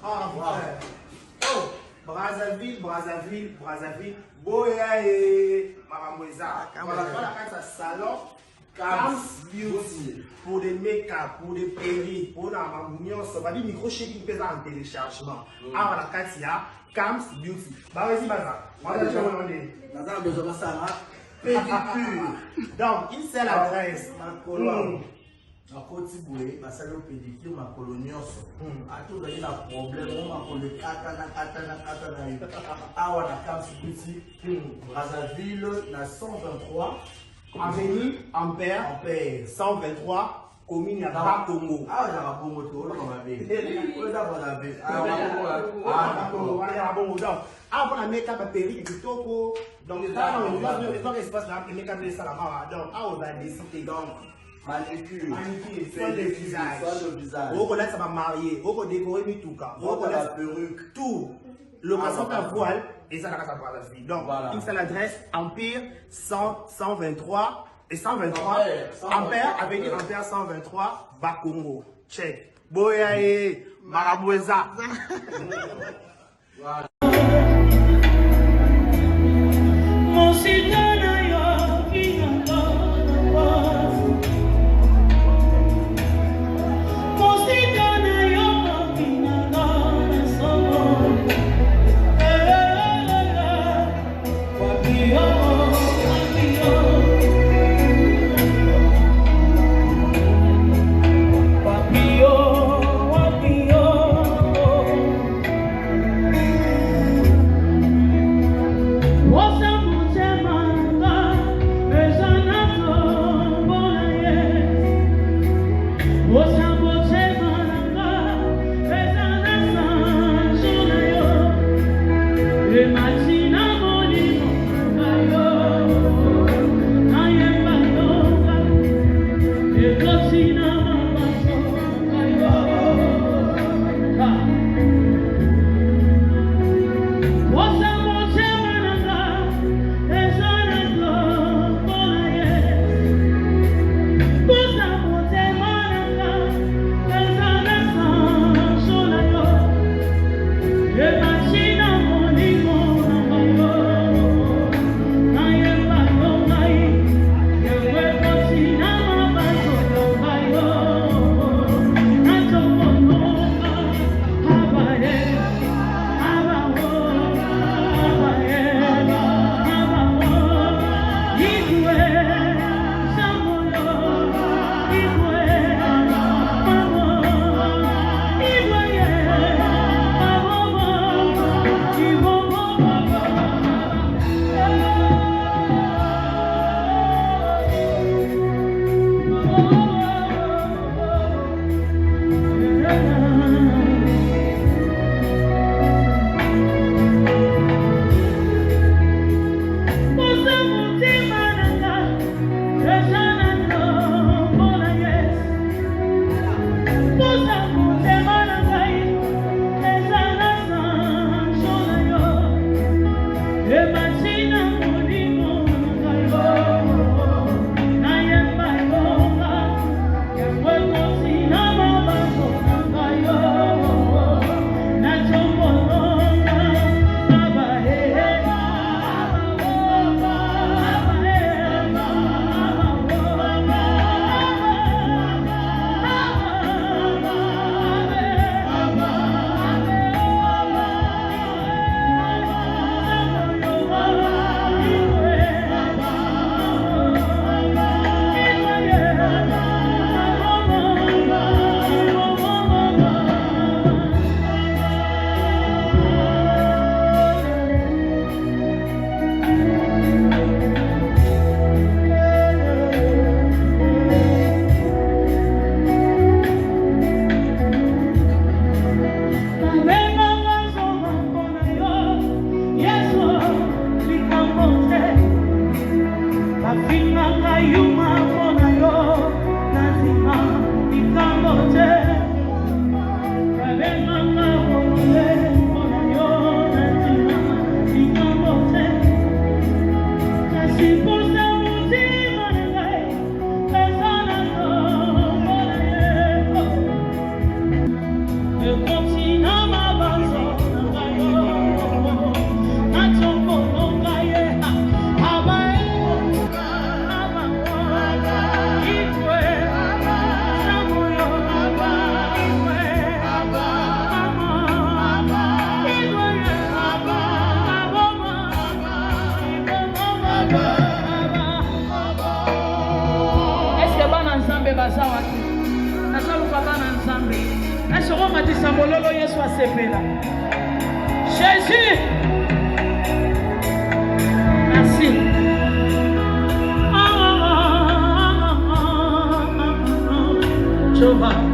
Ah, frère. Oh, Brazzaville. Boya et Maramoueza. Voilà, la salon. Cam's Beauty. Pour des make-up, pour des perruques, pour la mamouillon, ça va dire micro-chèque qui pèse en téléchargement. Ah, la Katia, Cam's Beauty. Bah, vas-y, Baza. Moi, je vais te demander. Baza, besoin de ça, pédicure. Donc, il sait l'adresse. Ma côté bouée, ma salle pédicure, ma colonie. A tout donné la problème, on m'a collé katana. Ah, on a Cam's Beauty, Brazzaville, la 123. Avenue Ampère 123, commune à Bakongo. Ah, il y a un bon moto, là, on va bien. Ah, on a make-up à Péry et tout. Donc, les gens espace là, les make-up de Salamara. Donc, ah, on va décider donc. Manicure, soin le visage. On connaît ça va marier, on connaît décorer mi tout cas. On connaît la perruque, tout. Le maçon à voile et ça la casse à Brazzaville. Donc, il fait l'adresse Empire 123 et 123. Ampère, avenue Ampère 123, Bakongo. Check. Boyae, Maraboueza. Le continent m'a bazawa te. Nazaluka bana Nzambe. Esoko matisa mololo Yesu asepela. Jésus. Merci. Jehovah.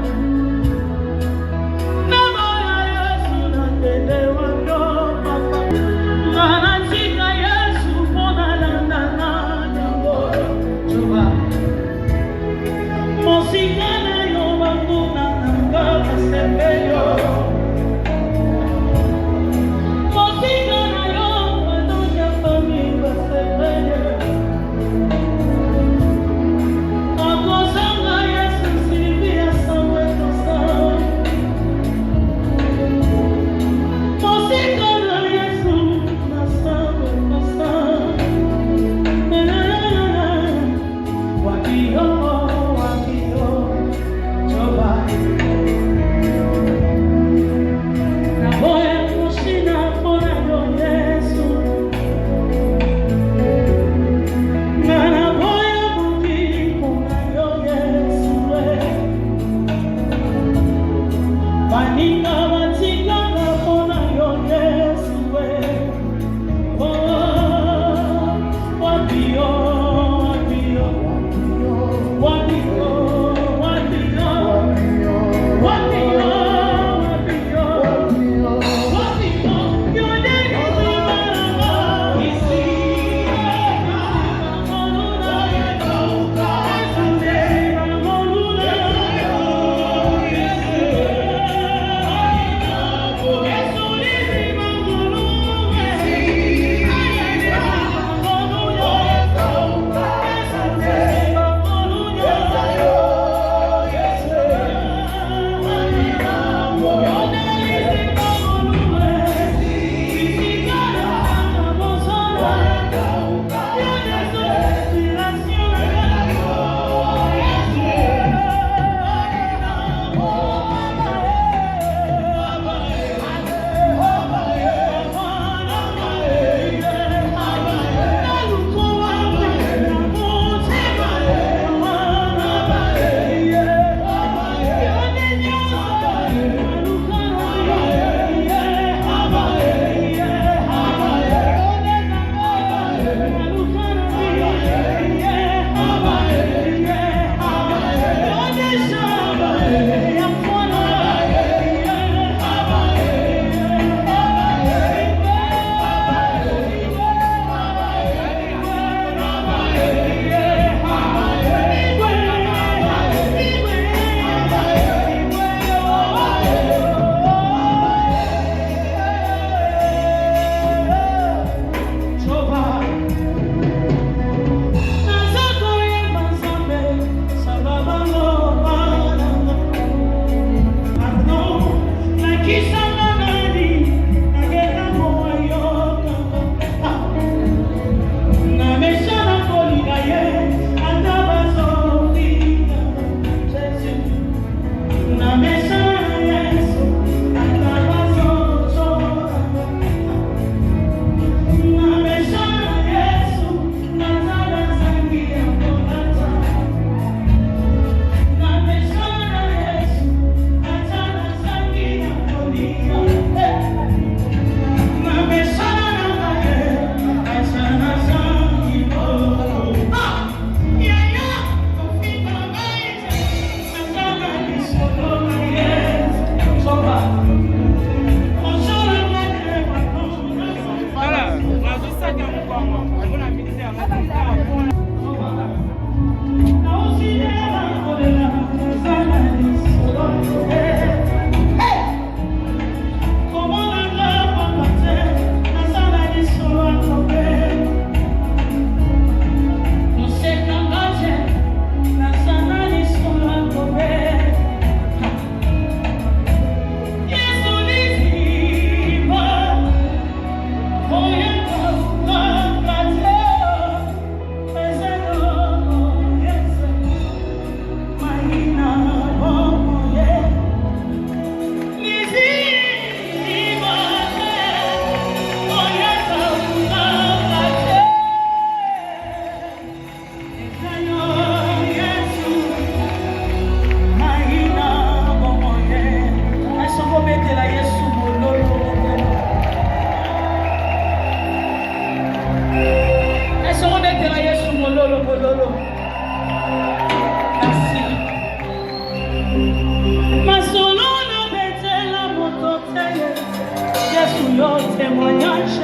témoignage.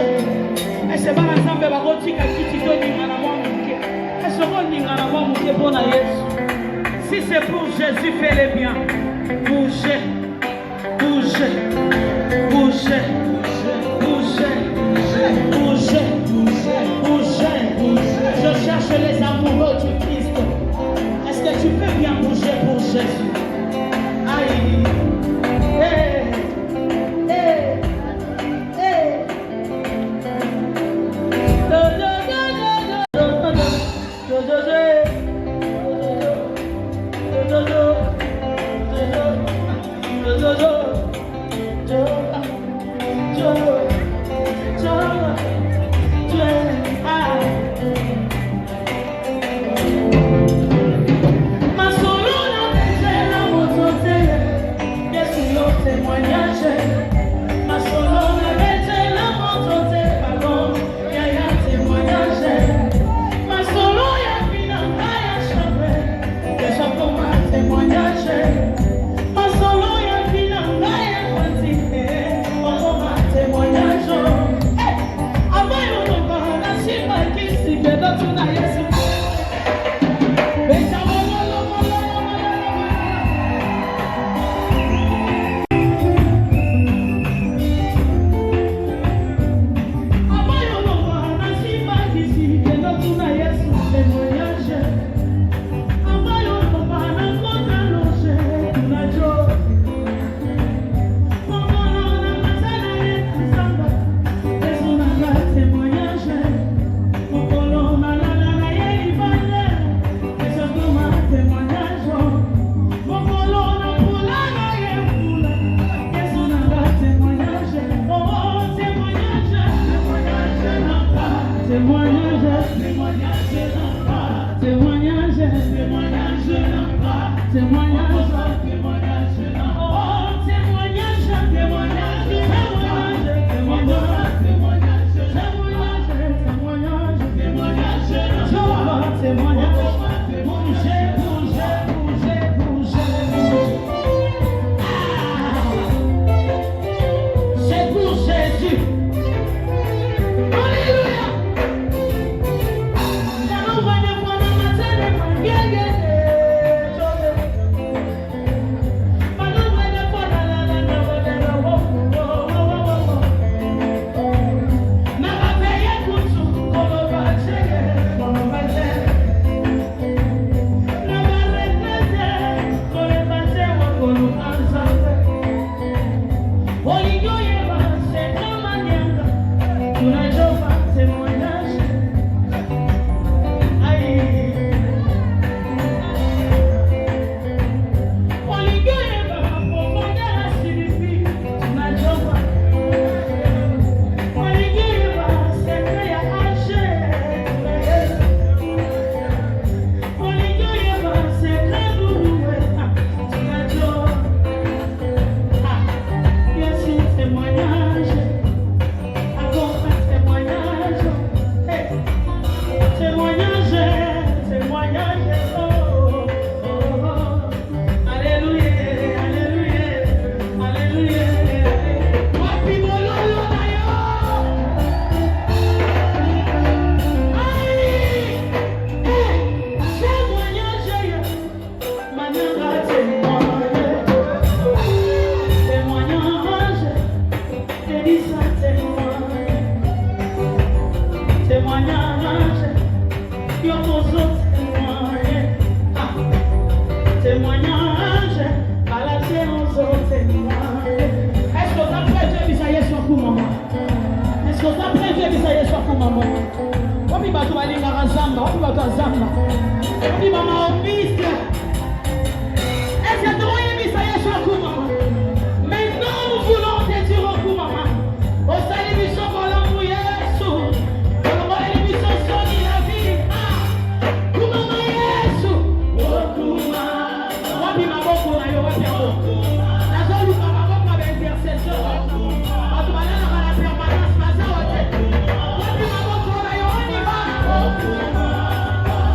Et c'est pas ensemble, va rotika kiti to ningana mwa muke. Et ce qu'on ningana mwa muke pour na Yesu. Si c'est pour Jésus, fais-le bien. Bougez, bougez, bougez, bougez, bougez, bougez, bougez. Je cherche les amoureux du Christ. Est-ce que tu peux bien bouger pour Jésus? Aïe, hey, hey, hey.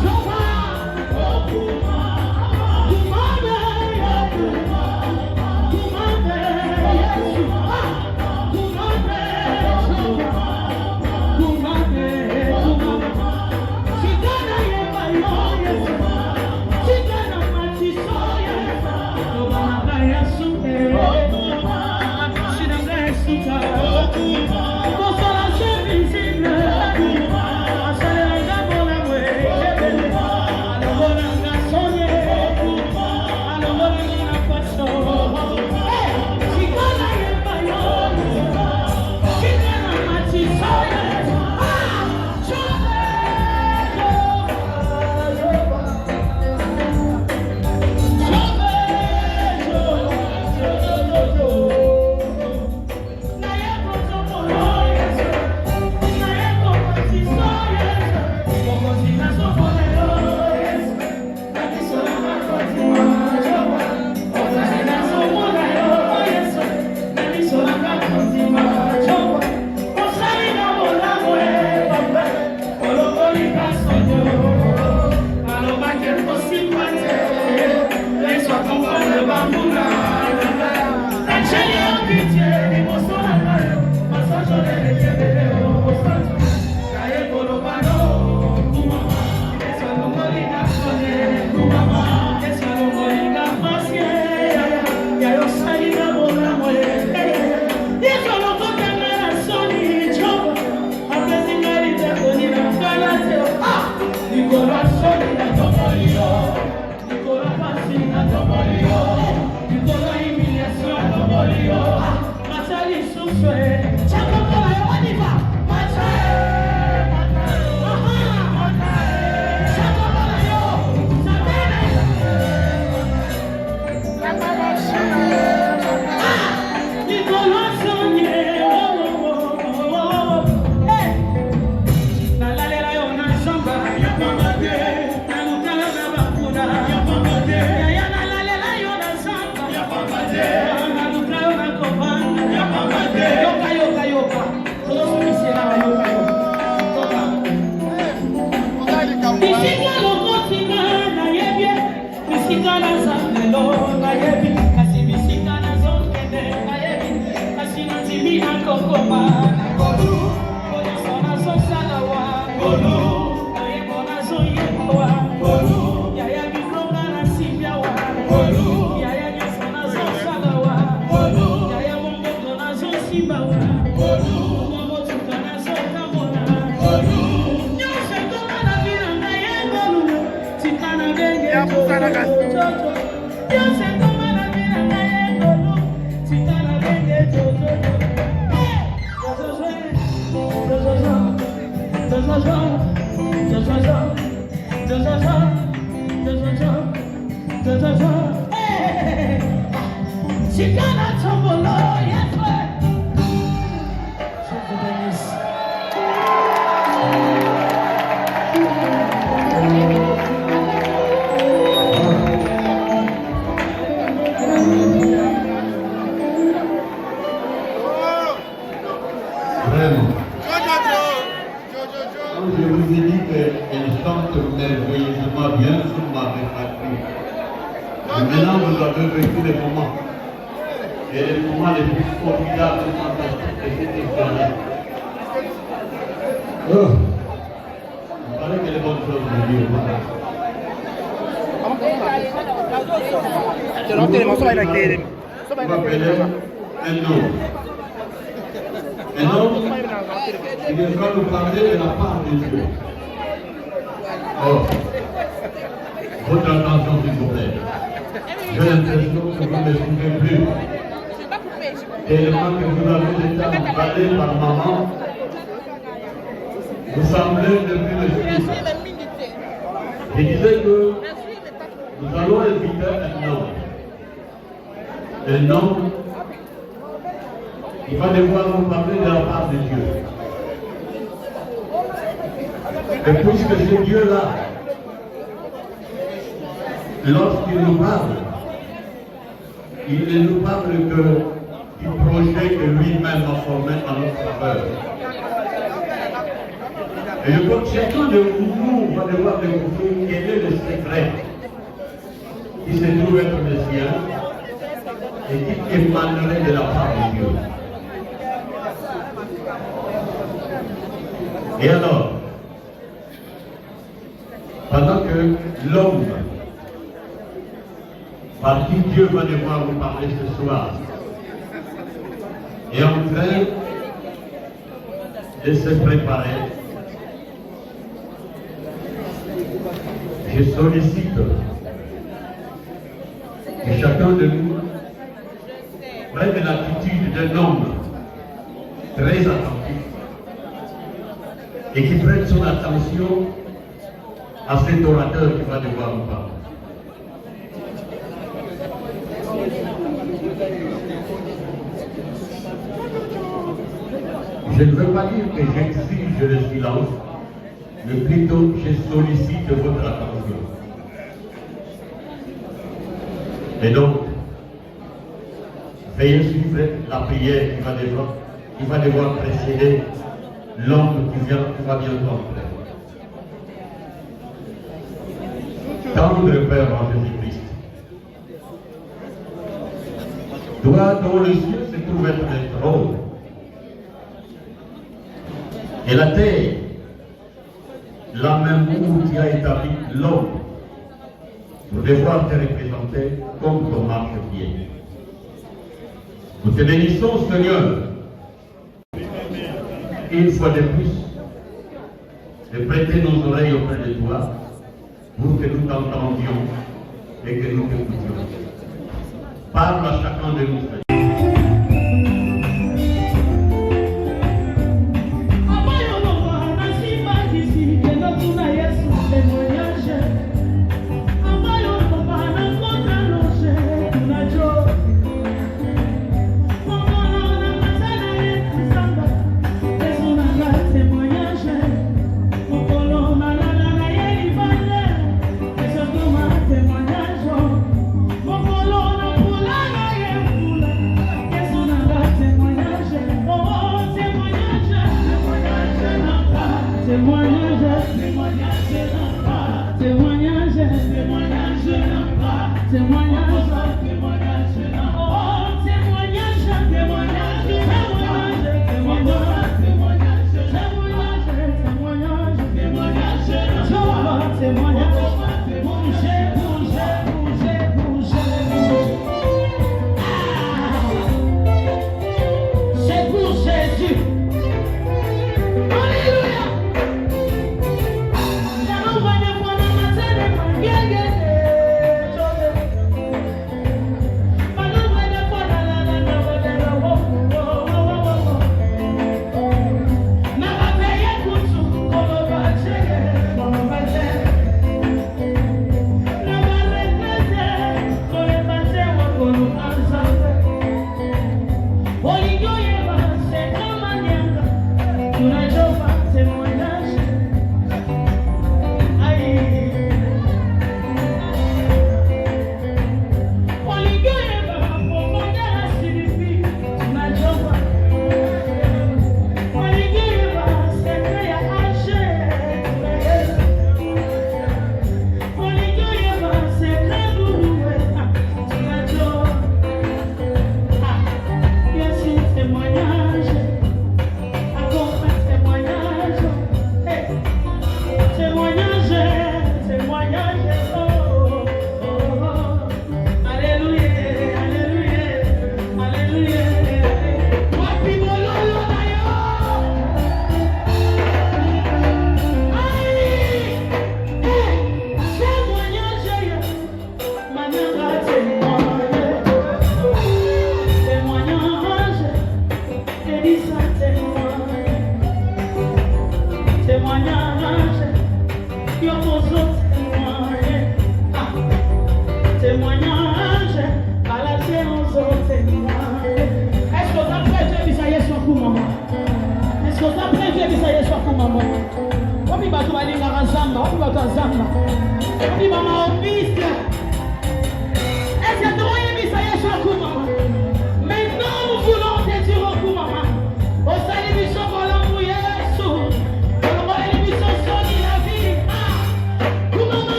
Jehovah. Lorsqu'il nous parle, il ne nous parle que du projet que lui-même a formé en notre faveur. Et je crois que chacun de vous va devoir découvrir quel est le secret qui se trouve être le sien et qui émanerait de la part de Dieu. Et alors, pendant que l'homme par qui Dieu va devoir vous parler ce soir est en train de se préparer, je sollicite que chacun de nous prenne l'attitude d'un homme très attentif et qui prenne son attention à cet orateur qui va devoir nous parler. Je ne veux pas dire que j'exige le silence, mais plutôt je sollicite votre attention. Et donc, veuillez suivre la prière qui va devoir précéder l'homme qui va bientôt entrer. Tendre Père en Jésus-Christ, toi dont le ciel se trouve être un trône, et la terre, la même où tu as établi l'homme, pour devoir te représenter comme ton marche-pied. Nous te bénissons, Seigneur, une fois de plus, de prêter nos oreilles auprès de toi, pour que nous t'entendions et que nous t'écoutions. Parle à chacun de nous, Seigneur. Témoignage, Sonia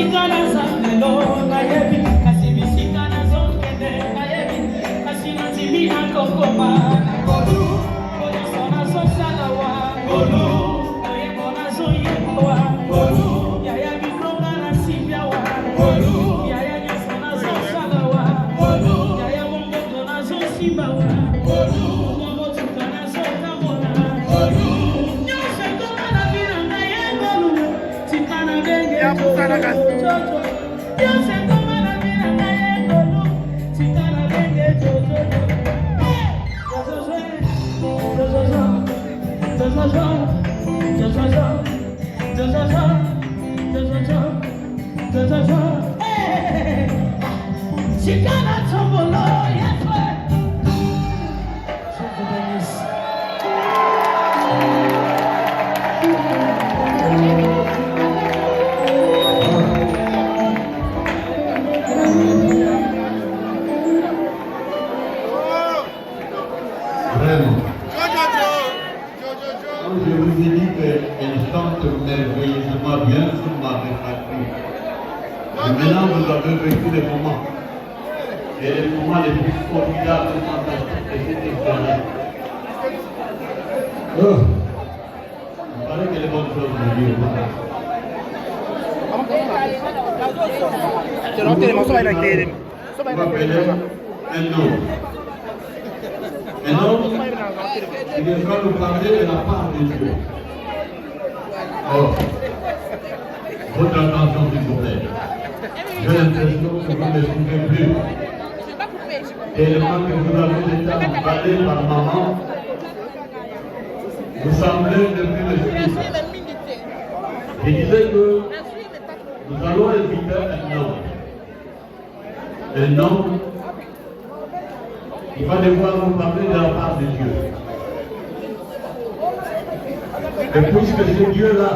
esika naza lelo nayebi kasi bisika nazokende nayebi kasi natimi akokoma na kolu oyoso nazosala wa kolu oyembo nazoyemba wa kolu yaya bikonga nasibia wa kolu yaya nyonso nazosala wa kolu yaya mongoto nazosimba wa kolu momotuka nazotamona kolu nyonso ekoma na bina ngai ekolu tikana ndenge nyonso ekoma na bina ngai ekolu tikana ndenge Chicana tombolo, yes, Je vous ai dit qu'elle chante merveilleusement bien sur ma réflexion. Et maintenant, vous avez vécu les moments. Et les moments les plus formidables et fantastiques de cette expérience. Oh, il paraît que les bonnes choses me disent. Vous m'appelez un homme. Un homme qui devra nous parler de la part de Dieu. Oh, votre attention s'il vous plaît. J'ai l'impression que vous ne suivez plus. Tellement que vous avez été emballé par maman, vous semblez ne plus le suivre. Je disais que nous allons inviter un homme. Un homme qui va devoir nous parler de la part de Dieu. Et puisque ce Dieu-là,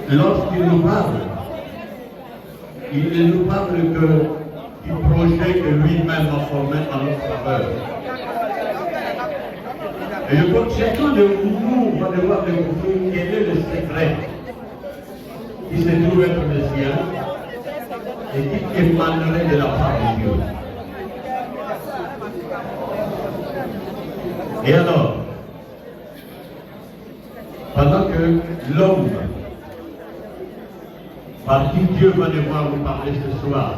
lorsqu'il nous parle, il ne nous parle que du projet que lui-même a formé en notre faveur. Et je crois que chacun de vous va devoir découvrir quel est le secret qui se trouve être le sien et qui émanerait de la part de Dieu. Et alors, pendant que l'homme par qui Dieu va devoir nous parler ce soir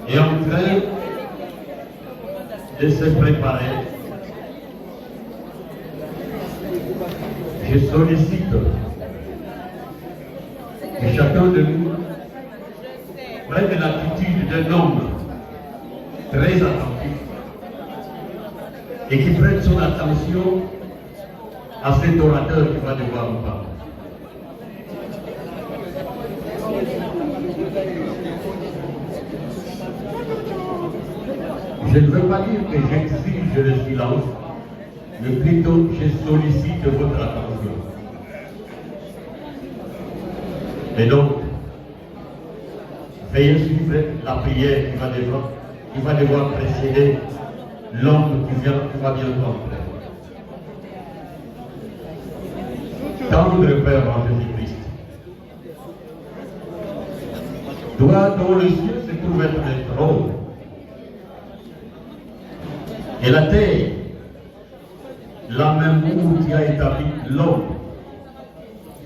est en train de se préparer, je sollicite que chacun de nous prenne l'attitude d'un homme très attentif et qui prenne son attention à cet orateur qui va devoir nous parler. Je ne veux pas dire que j'exige le silence, mais plutôt je sollicite votre attention. Et donc, veuillez suivre la prière qui va devoir précéder l'homme qui va bientôt entrer. Tendre Père en Jésus-Christ, toi dont le ciel se trouve être un trône, et la terre, la même où tu as établi l'homme,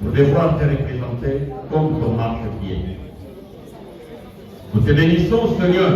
pour devoir te représenter comme ton marchepied. Nous te bénissons, Seigneur,